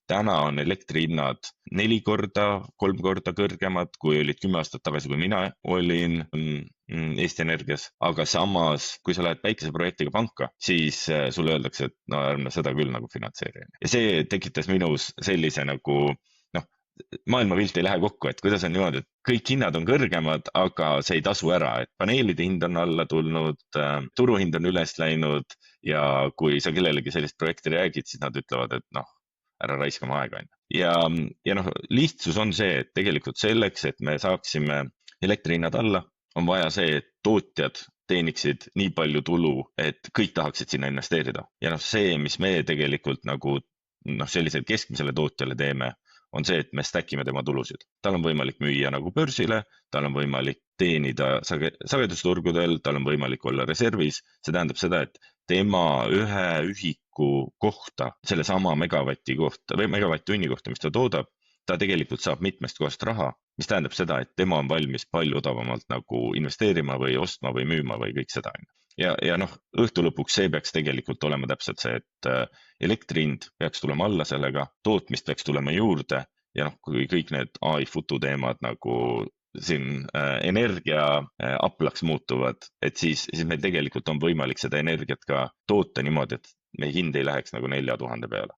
täna on elektrihinnad 4 korda, 3 korda kõrgemad, kui olid 10 aastat tagasi, kui mina olin Eesti Energias, aga samas, kui sa lähed päikeseprojektiga panka, siis sulle öeldakse, et no ärme seda küll nagu finantseeri. Ja see tekitas minus sellise nagu, noh, maailmapilt ei lähe kokku, et kuidas on niimoodi, et kõik hinnad on kõrgemad, aga see ei tasu ära, et paneelide hind on alla tulnud, turuhind on üles läinud ja kui sa kellelegi sellist projekti räägid, siis nad ütlevad, et noh, ära raiskama aega. Ja, ja noh, lihtsus on see, et tegelikult selleks, et me saaksime elektrihinnad alla, on vaja see, et tootjad teeniksid nii palju tulu, et kõik tahaksid sinna investeerida. Ja noh, see, mis me tegelikult nagu noh, sellisele keskmisele tootjale teeme, on see, et me stackime tema tulusid. Tal on võimalik müüa nagu börsile, tal on võimalik teenida sagedusturgudel, tal on võimalik olla reservis. See tähendab seda, et tema ühe ühiku kohta, selle sama megavati kohta või megavatt-tunni kohta, mis ta toodab, ta tegelikult saab mitmest kohast raha, mis tähendab seda, et tema on valmis palju odavamalt nagu investeerima või ostma või müüma või kõik seda. Ja noh, õhtu lõpuks see peaks tegelikult olema täpselt see, et elektri hind peaks tulema alla sellega, tootmist peaks tulema juurde ja noh, kui kõik need AI futu teemad nagu siin energia aplaks muutuvad, et siis meil tegelikult on võimalik seda energiat ka toota niimoodi, et meie hind ei läheks nagu 4000 peale.